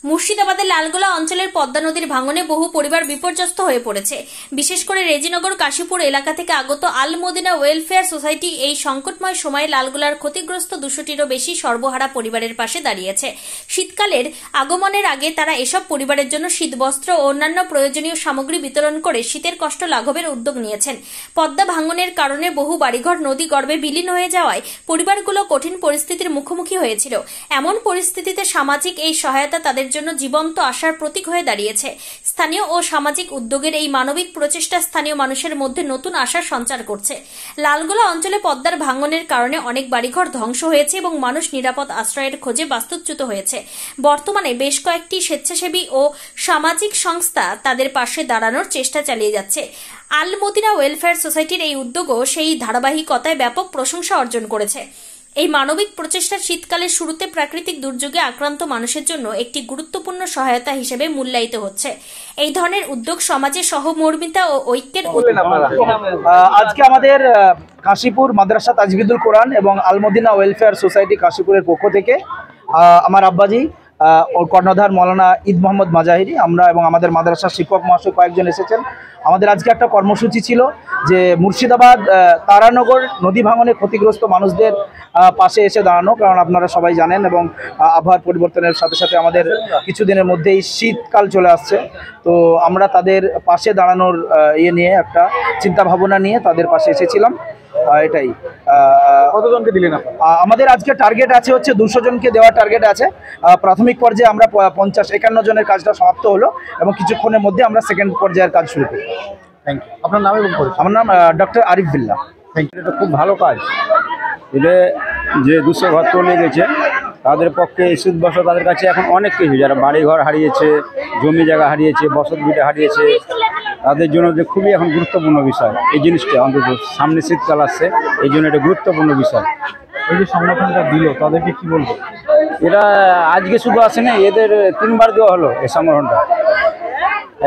মুর্শিদাবাদের লালগোলা অঞ্চলের পদ্মা নদীর ভাঙনে বহু পরিবার বিপর্যস্ত হয়ে পড়েছে। বিশেষ করে রেজিনগর কাশীপুর এলাকা থেকে আগত আল মদিনা ওয়েলফেয়ার সোসাইটি এই সংকটময় সময়ে লালগোলার ক্ষতিগ্রস্ত 200টিরও বেশি সর্বহারা পরিবারের পাশে দাঁড়িয়েছে। শীতকালের আগমনের আগে তারা এসব পরিবারের জন্য শীতবস্ত্র ও অন্যান্য প্রয়োজনীয় সামগ্রী বিতরণ করে শীতের কষ্ট লাঘবের উদ্যোগ নিয়েছেন। পদ্মা ভাঙনের কারণে বহু বাড়িঘর নদী গর্ভে বিলীন হয়ে যাওয়ায় পরিবারগুলো কঠিন পরিস্থিতির মুখোমুখি হয়েছিল। এমন পরিস্থিতিতে সামাজিক এই সহায়তা তাদের জন্য জীবন্ত আশার প্রতীক হয়ে দাঁড়িয়েছে। স্থানীয় ও সামাজিক উদ্যোগের এই মানবিক প্রচেষ্টা স্থানীয় মানুষের মধ্যে নতুন আশার সঞ্চার করছে। লালগোলা অঞ্চলে পদ্মার ভাঙনের কারণে অনেক বাড়িঘর ধ্বংস হয়েছে এবং মানুষ নিরাপদ আশ্রয়ের খোঁজে বাস্তুচ্যুত হয়েছে। বর্তমানে বেশ কয়েকটি স্বেচ্ছাসেবী ও সামাজিক সংস্থা তাদের পাশে দাঁড়ানোর চেষ্টা চালিয়ে যাচ্ছে। আল মদিনা ওয়েলফেয়ার সোসাইটির এই উদ্যোগও সেই ধারাবাহিকতায় ব্যাপক প্রশংসা অর্জন করেছে। এই মানবিক প্রচেষ্টার শীতকালের শুরুতে প্রাকৃতিক দুর্যোগে আক্রান্ত মানুষের জন্য একটি গুরুত্বপূর্ণ সহায়তা হিসেবে মূল্যায়িত হচ্ছে। এই ধরনের উদ্যোগ সমাজে সহমর্মিতা ও ঐক্যের আজকে আমাদের কাশীপুর মাদ্রাসা তাজবিদুল কোরআন এবং আল মদিনা ওয়েলফেয়ার সোসাইটি কাশীপুরের পক্ষ থেকে আমার আব্বাজি কর্ণধার মৌলানা ঈদ মোহাম্মদ মাজাহিরি, আমরা এবং আমাদের মাদ্রাসার শিক্ষক মহাশয় কয়েকজন এসেছেন। আমাদের আজকে একটা কর্মসূচি ছিল যে মুর্শিদাবাদ তারানগর নদী ভাঙনে ক্ষতিগ্রস্ত মানুষদের পাশে এসে দাঁড়ানো, কারণ আপনারা সবাই জানেন এবং আবহাওয়ার পরিবর্তনের সাথে সাথে আমাদের কিছুদিনের মধ্যেই শীতকাল চলে আসছে। তো আমরা তাদের পাশে দাঁড়ানোর নিয়ে একটা চিন্তা ভাবনা নিয়ে তাদের পাশে এসেছিলাম। এটাই। কতজনকে দিলেন? আমাদের আজকে টার্গেট আছে হচ্ছে 200 জনকে দেওয়ার টার্গেট আছে। প্রাথমিক পর্যায়ে আমরা 50-51 জনের কাজটা সমাপ্ত হলো এবং কিছুক্ষণের মধ্যে আমরা সেকেন্ড পর্যায়ের কাজ শুরু করি। Thank you. আপনার নাম এবং পরিচয়? আমার নাম doctor Arif Billah. Thank you. এটা খুব ভালো কাজ। এটা যে 200 ঘর তলে গেছে তাদের পক্ষে শীতবস্ত্র তাদের কাছে এখন অনেক কিছু, যারা বাড়িঘর হারিয়েছে, জমি জায়গা হারিয়েছে, বসত ভিটে হারিয়েছে, তাদের জন্য যে খুবই এখন গুরুত্বপূর্ণ বিষয় এই জিনিসটা। অন্তত সামনে শীতকাল আসছে, এই জন্য এটা গুরুত্বপূর্ণ বিষয়। এই যে সংগঠনটা দিল তাদেরকে কি বলবো? এরা আজকে শুধু আসেনি, এদের 3বার দেওয়া হলো এই সংগঠনটা।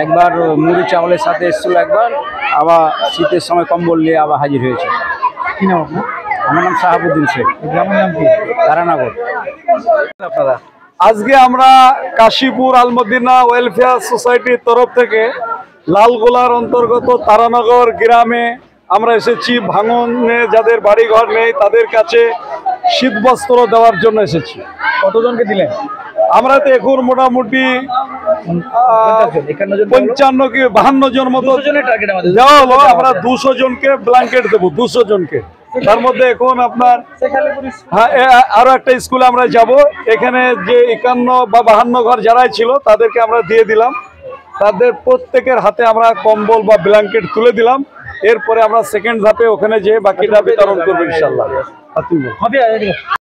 একবার মুড়ি চাউলের সাথে এসেছিল, একবার আবার শীতের সময় কম্বল নিয়ে আবার হাজির হয়েছে। কি নাম আপনার? আমার নাম শাহাবুদ্দিন শেখ। গ্রামের নাম কি? তারানগর। আপনারা আজকে আমরা কাশীপুর আল মদিনা ওয়েলফেয়ার সোসাইটির তরফ থেকে লালগোলার অন্তর্গত তারানগর গ্রামে আমরা এসেছি। ভাঙনে যাদের বাড়িঘর নেই তাদের কাছে শীতবস্ত্র দেওয়ার জন্য এসেছি। কতজনকে দিলেন? আমরা তো এখন মোটামুটি 55 কি 52 জন মতো দেওয়া হলো। আমরা 200 জনকে ব্ল্যাঙ্কেট দেবো, 200 জনকে। তার মধ্যে এখন আপনার আরো একটা স্কুলে আমরা যাব। এখানে যে 51 বা 52 ঘর যারাই ছিল তাদেরকে আমরা দিয়ে দিলাম। তাদের প্রত্যেকের হাতে আমরা কম্বল বা ব্ল্যাঙ্কেট তুলে দিলাম। এরপরে আমরা সেকেন্ড ধাপে ওখানে যে বাকিটা বিতরণ করবো ইনশাল্লাহ।